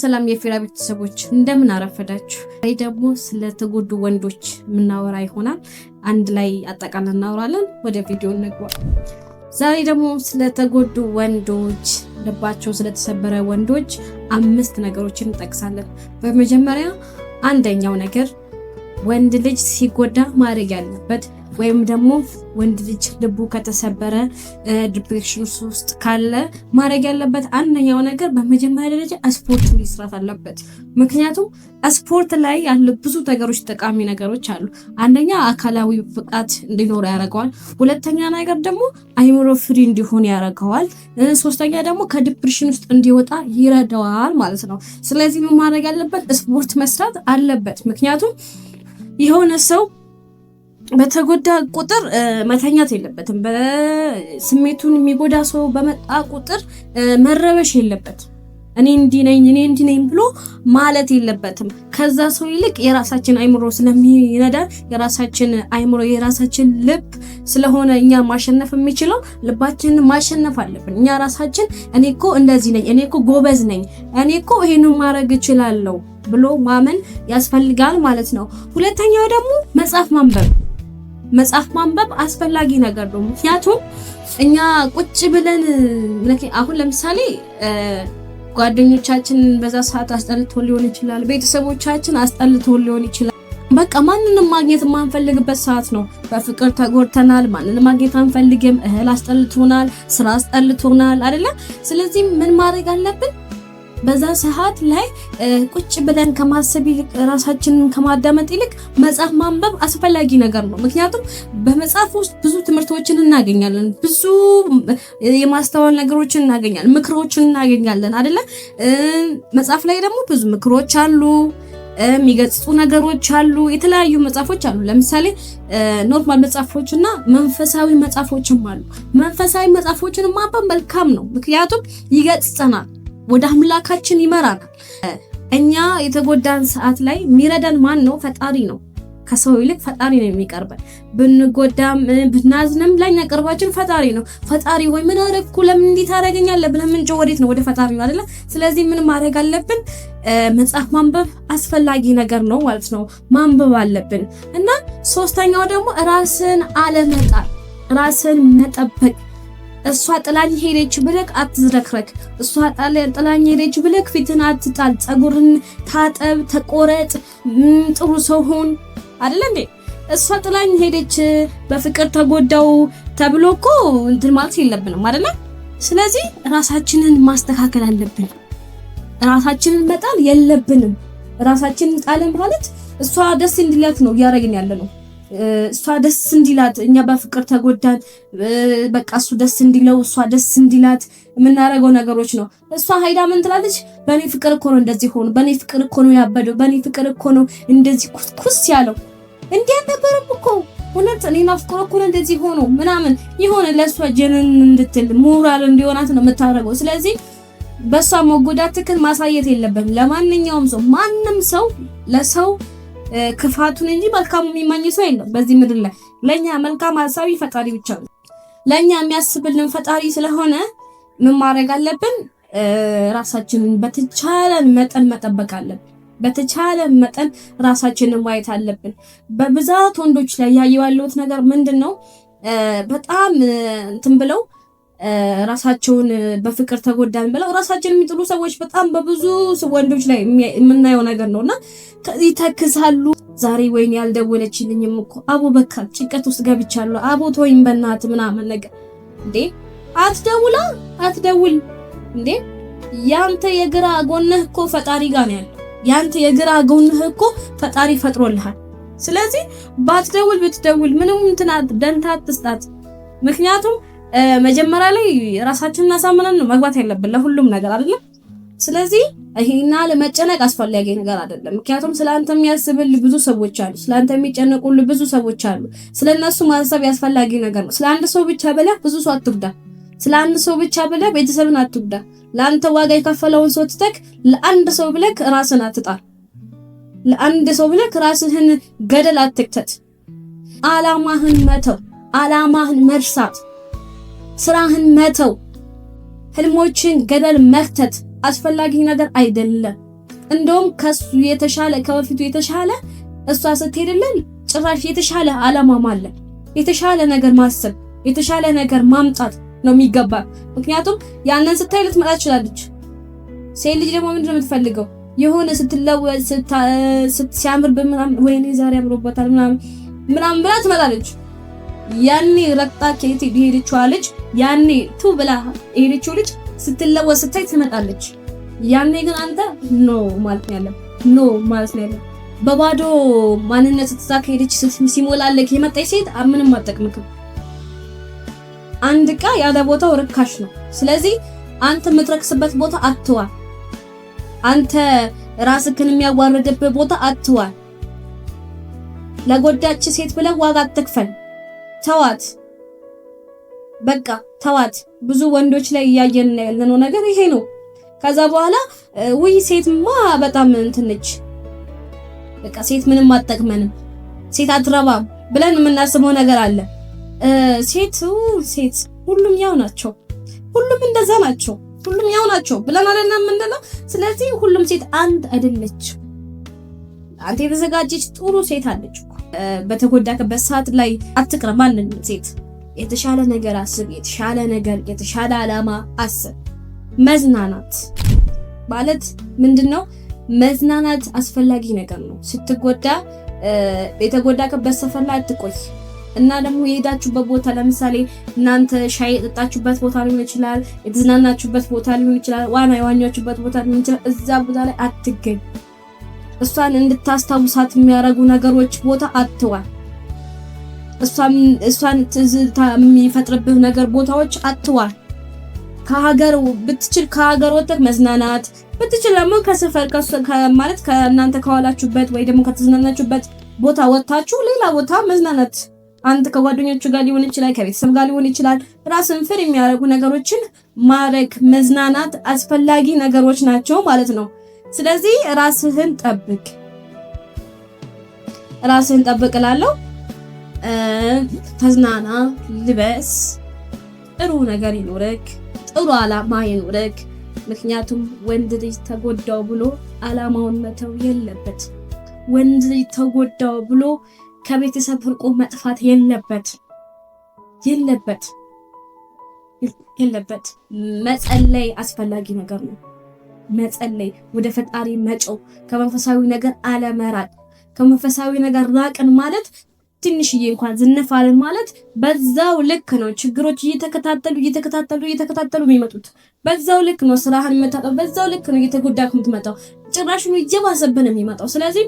ሰላም የፊራ ቤተሰቦች እንደምን አረፈዳችሁ። ዛሬ ደግሞ ስለተጎዱ ወንዶች ምናወራ ይሆናል። አንድ ላይ አጠቃላይ እናወራለን። ወደ ቪዲዮ እንግባ። ዛሬ ደግሞ ስለተጎዱ ወንዶች፣ ልባቸው ስለተሰበረ ወንዶች 5 ነገሮችን እንጠቅሳለን። በመጀመሪያ አንደኛው ነገር ወንድ ልጅ ሲጎዳ ማድረግ ያለበት ወይም ደግሞ ወንድ ልጅ ልቡ ከተሰበረ ዲፕሬሽን ውስጥ ካለ ማድረግ ያለበት አንደኛው ነገር በመጀመሪያ ደረጃ ስፖርት መስራት አለበት። ምክንያቱም ስፖርት ላይ ያሉ ብዙ ነገሮች ጠቃሚ ነገሮች አሉ። አንደኛ አካላዊ ብቃት እንዲኖር ያደርገዋል። ሁለተኛ ነገር ደግሞ አይምሮ ፍሪ እንዲሆን ያደርገዋል። ሶስተኛ ደግሞ ከዲፕሬሽን ውስጥ እንዲወጣ ይረዳዋል ማለት ነው። ስለዚህ ምን ማድረግ ያለበት ስፖርት መስራት አለበት። ምክንያቱም የሆነ ሰው በተጎዳ ቁጥር መተኛት የለበትም። በስሜቱን የሚጎዳ ሰው በመጣ ቁጥር መረበሽ የለበትም። እኔ እንዲህ ነኝ ብሎ ማለት የለበትም። ከዛ ሰው ይልቅ የራሳችን አይምሮ ስለሚነዳ የራሳችን አይምሮ የራሳችን ልብ ስለሆነ እኛ ማሸነፍ የሚችለው ልባችንን ማሸነፍ አለብን። እኛ ራሳችን እኔ እኮ እንደዚህ ነኝ፣ እኔ እኮ ጎበዝ ነኝ፣ እኔ እኮ ይሄንን ማድረግ እችላለሁ ብሎ ማመን ያስፈልጋል ማለት ነው። ሁለተኛው ደግሞ መጽሐፍ ማንበብ አስፈላጊ ነገር ነው። ምክንያቱም እኛ ቁጭ ብለን አሁን ለምሳሌ ጓደኞቻችን በዛ ሰዓት አስጠልቶ ሊሆን ይችላል፣ ቤተሰቦቻችን አስጠልቶ ሊሆን ይችላል። በቃ ማንንም ማግኘት የማንፈልግበት ሰዓት ነው። በፍቅር ተጎድተናል፣ ማንንም ማግኘት አንፈልግም፣ እህል አስጠልቶናል፣ ስራ አስጠልቶናል አይደለ? ስለዚህ ምን ማድረግ አለብን? በዛ ሰዓት ላይ ቁጭ ብለን ከማሰብ ይልቅ ራሳችንን ከማዳመጥ ይልቅ መጽሐፍ ማንበብ አስፈላጊ ነገር ነው። ምክንያቱም በመጽሐፍ ውስጥ ብዙ ትምህርቶችን እናገኛለን፣ ብዙ የማስተዋል ነገሮችን እናገኛለን፣ ምክሮችን እናገኛለን አይደለ? መጽሐፍ ላይ ደግሞ ብዙ ምክሮች አሉ፣ የሚገጽጹ ነገሮች አሉ፣ የተለያዩ መጽሐፎች አሉ። ለምሳሌ ኖርማል መጽሐፎችና መንፈሳዊ መጽሐፎችም አሉ። መንፈሳዊ መጽሐፎችን ማንበብ መልካም ነው፣ ምክንያቱም ይገጽጸናል፣ ወደ አምላካችን ይመራናል። እኛ የተጎዳን ሰዓት ላይ የሚረዳን ማን ነው? ፈጣሪ ነው። ከሰው ይልቅ ፈጣሪ ነው የሚቀርበን። ብንጎዳም ብናዝንም ለኛ ቅርባችን ፈጣሪ ነው። ፈጣሪ ሆይ ምን አደረኩ፣ ለምን እንዲህ ታደርገኛለህ ብለን ምን ወዴት ነው? ወደ ፈጣሪ ነው አይደለ? ስለዚህ ምን ማድረግ አለብን? መጽሐፍ ማንበብ አስፈላጊ ነገር ነው ማለት ነው። ማንበብ አለብን። እና ሶስተኛው ደግሞ ራስን አለመጣል፣ ራስን መጠበቅ። እሷ ጥላኝ ሄደች ብለክ አትዝረክረክ። እሷ ጥላኝ ሄደች ብለክ ፊትን አትጣል። ጸጉርን ታጠብ፣ ተቆረጥ፣ ጥሩ ሰው ሁን አይደል እንዴ? እሷ ጥላኝ ሄደች በፍቅር ተጎዳው ተብሎ እኮ እንትን ማለት የለብንም አይደል? ስለዚህ ራሳችንን ማስተካከል አለብን። ራሳችንን መጣል የለብንም። ራሳችንን ጣልን ማለት እሷ ደስ እንዲላት ነው እያደረግን ያለነው። እሷ ደስ እንዲላት፣ እኛ በፍቅር ተጎዳን፣ በቃ እሱ ደስ እንዲለው፣ እሷ ደስ እንዲላት የምናደርገው ነገሮች ነው። እሷ ሀይዳ ምን ትላለች? በኔ ፍቅር እኮ ነው እንደዚህ ሆኖ፣ በኔ ፍቅር እኮ ነው ያበደው፣ በኔ ፍቅር እኮ ነው እንደዚህ ኩስኩስ ያለው፣ እንዲህ አልነበረም እኮ እውነት እኔ ናፍቆ እኮ ነው እንደዚህ ሆኖ ምናምን የሆነ ለእሷ ጀነን እንድትል ሞራል እንዲሆናት ነው የምታደርገው። ስለዚህ በሷ መጎዳትክን ማሳየት የለብንም። ለማንኛውም ሰው ማንም ሰው ለሰው ክፋቱን እንጂ መልካሙ የሚመኝ ሰው የለም በዚህ ምድር ላይ። ለኛ መልካም ሐሳቢ ፈጣሪ ብቻ ነው። ለኛ የሚያስብልን ፈጣሪ ስለሆነ ምን ማድረግ አለብን? ራሳችንን በተቻለን መጠን መጠበቅ አለብን። በተቻለን መጠን ራሳችንን ማየት አለብን። በብዛት ወንዶች ላይ ያየዋለሁት ነገር ምንድነው? በጣም እንትን ብለው ራሳቸውን በፍቅር ተጎዳን ብለው ራሳቸውን የሚጥሉ ሰዎች በጣም በብዙ ወንዶች ላይ የምናየው ነገር ነውና ይተክሳሉ። ዛሬ ወይኔ ያልደወለችልኝም እኮ አቦ በቃ ጭንቀት ውስጥ ገብቻለሁ፣ አቦ ተወኝ በእናትህ ምናምን ነገር። እንዴ አትደውል እንዴ! ያንተ የግራ ጎንህ እኮ ፈጣሪ ጋር ነው ያለው። ያንተ የግራ ጎንህ እኮ ፈጣሪ ፈጥሮልሃል። ስለዚህ ብትደውል ምንም እንትና ደንታ አትስጣት። ምክንያቱም መጀመሪያ ላይ ራሳችንን አሳምነን ነው መግባት ያለብን ለሁሉም ነገር አይደል? ስለዚህ ይሄና ለመጨነቅ አስፈላጊ ነገር አይደለም። ምክንያቱም ስላንተ የሚያስብልህ ብዙ ሰዎች አሉ፣ ስላንተ የሚጨነቁልህ ብዙ ሰዎች አሉ። ስለነሱ ማሰብ ያስፈልጋል ነገር ነው። ስለአንድ ሰው ብቻ ብለህ ብዙ ሰው አትጉዳ። ስለአንድ ሰው ብቻ ብለህ ቤተሰብን አትጉዳ። ለአንተ ዋጋ የከፈለውን ሰው ትተክ ለአንድ ሰው ብለህ ራስን አትጣል። ለአንድ ሰው ብለህ ራስህን ገደል አትክተት። አላማህን መተው፣ አላማህን መርሳት፣ ስራህን መተው፣ ህልሞችን ገደል መክተት አስፈላጊ ነገር አይደለም። እንደውም ከሱ የተሻለ ከበፊቱ የተሻለ እሷ ስትሄድልን ጭራሽ የተሻለ አላማም አለ። የተሻለ ነገር ማሰብ፣ የተሻለ ነገር ማምጣት ነው የሚገባ። ምክንያቱም ያንን ስታይ ልትመጣ ትችላለች። ሴት ልጅ ደግሞ ምንድነው የምትፈልገው? የሆነ ስትለወጥ ሲያምር በምናምን ወይኔ ዛሬ አምሮባታል ምናምን ብላ ትመጣለች። ያኔ ረቅጣ ከየት ሄደችው ልጅ ያኔ ቱ ብላ ሄደችው ልጅ ስትለወጥ ስታይ ትመጣለች። ያኔ ግን አንተ ኖ ማለት ነው ያለው በባዶ ማንነት ስትዛካ ሄደች ሲሞላለክ የመጣች ሴት ምንም አትጠቅምክም። አንድ ዕቃ ያለ ቦታው ርካሽ ነው። ስለዚህ አንተ የምትረክስበት ቦታ አትዋል። አንተ ራስህን የሚያዋርድበት ቦታ አትዋል። ለጎዳች ሴት ብለህ ዋጋ አትክፈል። ተዋት፣ በቃ ተዋት። ብዙ ወንዶች ላይ እያየን ያለነው ነገር ይሄ ነው። ከዛ በኋላ ውይ ሴትማ በጣም እንትን ነች፣ በቃ ሴት ምንም አትጠቅመንም፣ ሴት አትረባም ብለን የምናስበው ነገር አለ። ሴት ሁሉም ያው ናቸው፣ ሁሉም እንደዛ ናቸው፣ ሁሉም ያው ናቸው ብለን አይደለም የምንለው። ስለዚህ ሁሉም ሴት አንድ አይደለች። አንተ የተዘጋጀች ጥሩ ሴት አለች እኮ። በተጎዳክበት ሰዓት ላይ አትቅረብ ማንንም ሴት። የተሻለ ነገር አስብ፣ የተሻለ ነገር፣ የተሻለ አላማ አስብ። መዝናናት ማለት ምንድነው? መዝናናት አስፈላጊ ነገር ነው። ስትጎዳ የተጎዳክበት ሰፈር ላይ አትቆይ እና ደግሞ የሄዳችሁበት ቦታ ለምሳሌ እናንተ ሻይ የጠጣችሁበት ቦታ ሊሆን ይችላል፣ የተዝናናችሁበት ቦታ ሊሆን ይችላል፣ ዋና የዋኛችሁበት ቦታ ሊሆን ይችላል። እዛ ቦታ ላይ አትገኝ። እሷን እንድታስታውሳት የሚያደርጉ ነገሮች ቦታ አትዋል። እሷን ትዝታ የሚፈጥርብህ ነገር ቦታዎች አትዋል። ከሀገር ብትችል ከሀገር ወጥተህ መዝናናት ብትችል ደግሞ ከሰፈር ማለት ከእናንተ ከዋላችሁበት ወይ ደግሞ ከተዝናናችሁበት ቦታ ወጥታችሁ ሌላ ቦታ መዝናናት። አንተ ከጓደኞቹ ጋር ሊሆን ይችላል፣ ከቤተሰብ ጋር ሊሆን ይችላል። ራስን ፍር የሚያደርጉ ነገሮችን ማድረግ መዝናናት አስፈላጊ ነገሮች ናቸው ማለት ነው። ስለዚህ ራስህን ጠብቅ እላለሁ። ተዝናና፣ ልበስ፣ ጥሩ ነገር ይኖርክ፣ ጥሩ አላማ ይኖርክ። ምክንያቱም ወንድ ልጅ ተጎዳው ብሎ አላማውን መተው የለበት። ወንድ ልጅ ተጎዳው ብሎ ከቤተሰብ ፍርቆ መጥፋት የለበት። መጸለይ አስፈላጊ ነገር ነው። መጸለይ፣ ወደ ፈጣሪ መጮህ፣ ከመንፈሳዊ ነገር አለመራቅ። ከመንፈሳዊ ነገር ራቅን ማለት ትንሽዬ እንኳን ዝንፋልን ማለት በዛው ልክ ነው። ችግሮች እየተከታተሉ የሚመጡት በዛው ልክ ነው። ስራህን የምታጣው በዛው ልክ ነው። እየተጎዳክ የምትመጣው ጭራሽ ነው እየባሰብን የሚመጣው። ስለዚህ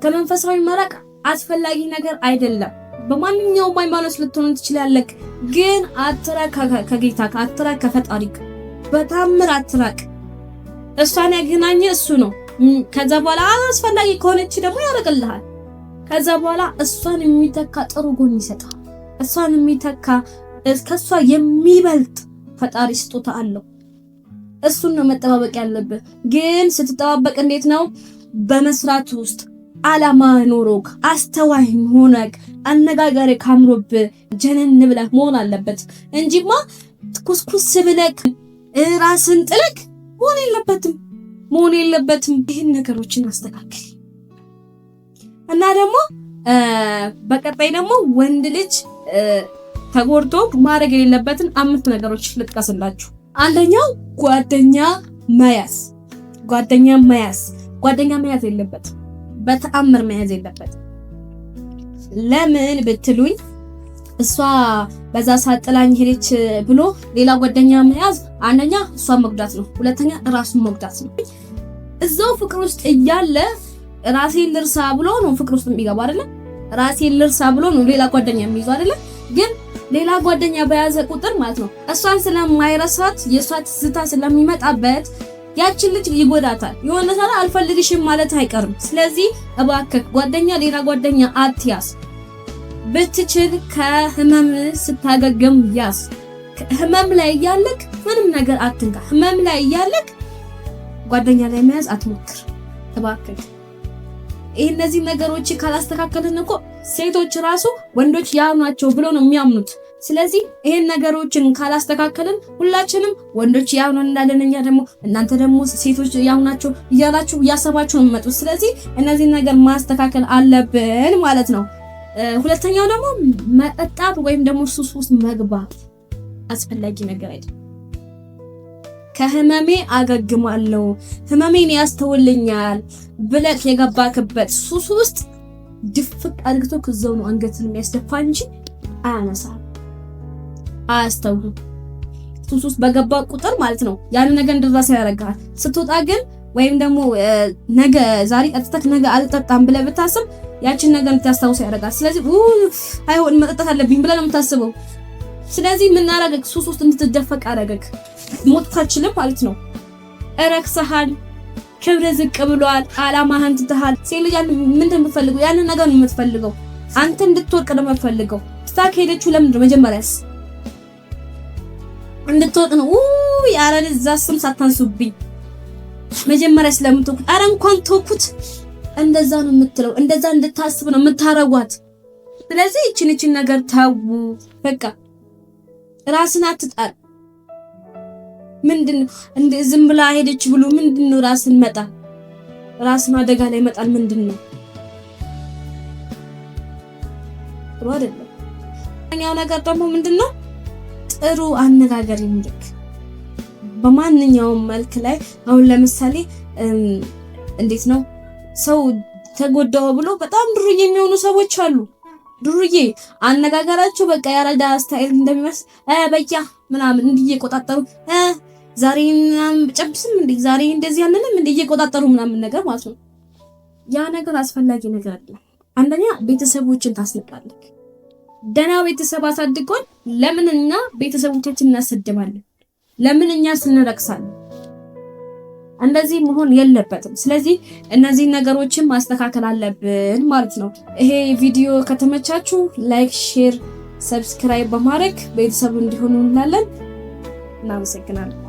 ከመንፈሳዊ መራቅ አስፈላጊ ነገር አይደለም። በማንኛውም ሃይማኖት ልትሆን ትችላለህ፣ ግን አትራቅ ከጌታ አትራቅ ከፈጣሪክ። በታምር አትራቅ። እሷን ያገናኘ እሱ ነው። ከዛ በኋላ አስፈላጊ ከሆነች ደግሞ ያረቅልሃል። ከዛ በኋላ እሷን የሚተካ ጥሩ ጎን ይሰጣል። እሷን የሚተካ ከሷ የሚበልጥ ፈጣሪ ስጦታ አለው። እሱን ነው መጠባበቅ ያለብህ። ግን ስትጠባበቅ እንዴት ነው? በመስራት ውስጥ አላማ ኖሮክ፣ አስተዋይ ሆነክ፣ አነጋጋሪ ካምሮብህ ጀነን ብለህ መሆን አለበት እንጂማ ኩስኩስ ብለክ ራስን ጥለክ መሆን የለበትም። ይህን ነገሮችን አስተካክል እና ደግሞ በቀጣይ ደግሞ ወንድ ልጅ ተጎድቶ ማድረግ የሌለበትን 5 ነገሮች ልጥቀስላችሁ። አንደኛው ጓደኛ መያዝ የለበትም። በተአምር መያዝ የለበትም። ለምን ብትሉኝ እሷ በዛ ሳጥላኝ ሄደች ብሎ ሌላ ጓደኛ መያዝ አንደኛ እሷን መጉዳት ነው፣ ሁለተኛ ራሱን መጉዳት ነው። እዛው ፍቅር ውስጥ እያለ ራሴን ልርሳ ብሎ ነው ፍቅር ውስጥ የሚገባ አይደለ? ራሴን ልርሳ ብሎ ነው ሌላ ጓደኛ የሚይዘው አይደለ? ግን ሌላ ጓደኛ በያዘ ቁጥር ማለት ነው እሷን ስለማይረሳት የሷ ትዝታ ስለሚመጣበት ያችን ልጅ ይጎዳታል። የሆነ ሰራ አልፈልግሽም ማለት አይቀርም። ስለዚህ እባክህ ሌላ ጓደኛ አትያዝ። ብትችል ከህመም ስታገገም ያዝ። ህመም ላይ እያለክ ምንም ነገር አትንካ። ህመም ላይ እያለክ ጓደኛ ላይ መያዝ አትሞክር እባክህ። እነዚህ ነገሮች ካላስተካከልን እኮ ሴቶች ራሱ ወንዶች ያው ናቸው ብሎ ነው የሚያምኑት። ስለዚህ ይሄን ነገሮችን ካላስተካከልን ሁላችንም ወንዶች ያው ነው እንዳለን እኛ ደግሞ እናንተ ደግሞ ሴቶች ያው ናቸው እያላችሁ እያሰባችሁ ነው የምትመጡት። ስለዚህ እነዚህ ነገር ማስተካከል አለብን ማለት ነው። ሁለተኛው ደግሞ መጠጣት ወይም ደግሞ ሱስ ውስጥ መግባት አስፈላጊ ነገር አይደለም። ከህመሜ አገግማለሁ፣ ህመሜን ያስተውልኛል ብለህ የገባክበት ሱስ ውስጥ ድፍቅ አድርጎ ከዛው ነው አንገትን የሚያስደፋ እንጂ አያነሳም። አያስተውሉ። ሱስ ውስጥ በገባ ቁጥር ማለት ነው ያን ነገር እንደራስ ያደርጋል። ስትወጣ ግን ወይም ደግሞ ነገ ዛሬ ጠጥተህ ነገ አልጠጣም ብለህ ብታስብ ያችን ነገር እንድታስታውስ ያደርጋል። ስለዚህ አይሆን መጠጣት አለብኝ ብለህ ነው የምታስበው። ስለዚህ ምን አደረገክ? ሱስ ውስጥ እንድትደፈቅ አደረገክ። ሞትካችልም ማለት ነው። እረክሰሃል፣ ክብር ዝቅ ብሏል፣ አላማህን ትተሃል። ሴት ምንድን የምትፈልገው? ያንን ነገር ነው የምትፈልገው። አንተ እንድትወርቅ ነው የምትፈልገው። ስታክ ሄደችው ለምንድን ነው? መጀመሪያስ እንድትወርቅ ነው። ያረን እዛ ስም ሳታንሱብኝ መጀመሪያ ስለምትወኩት አረ እንኳን ተወኩት። እንደዛ ነው የምትለው። እንደዛ እንድታስብ ነው የምታረጓት። ስለዚህ እቺን ነገር ታው በቃ ራስን አትጣል። ምንድነው እንደ ዝም ብላ ሄደች ብሎ ምንድነው ራስን መጣ ራስን አደጋ ላይ መጣል ምንድነው? ጥሩ አይደለም። እኛው ነገር ደግሞ ምንድነው ጥሩ አነጋገር ይምልክ በማንኛውም መልክ ላይ። አሁን ለምሳሌ እንዴት ነው ሰው ተጎዳው ብሎ በጣም ዱርዬ የሚሆኑ ሰዎች አሉ። ዱርዬ አነጋገራቸው በቃ ያራዳ ስታይል እንደሚመስል በያ ምናምን እንዲየቆጣጠሩ ዛሬ ምናምን ጨብስም እንዴ ዛሬ እንደዚህ ያለንም እንዲየቆጣጠሩ ምናምን ነገር ማለት ነው። ያ ነገር አስፈላጊ ነገር አይደለም። አንደኛ ቤተሰቦችን ታስነቃለህ። ደና ቤተሰብ አሳድጎን ለምንኛ ቤተሰቦቻችን እናሰድባለን? ለምንኛ ስንረክሳለን? እንደዚህ መሆን የለበትም። ስለዚህ እነዚህ ነገሮችን ማስተካከል አለብን ማለት ነው። ይሄ ቪዲዮ ከተመቻችሁ ላይክ፣ ሼር፣ ሰብስክራይብ በማድረግ ቤተሰብ እንዲሆኑ እንላለን። እናመሰግናለን።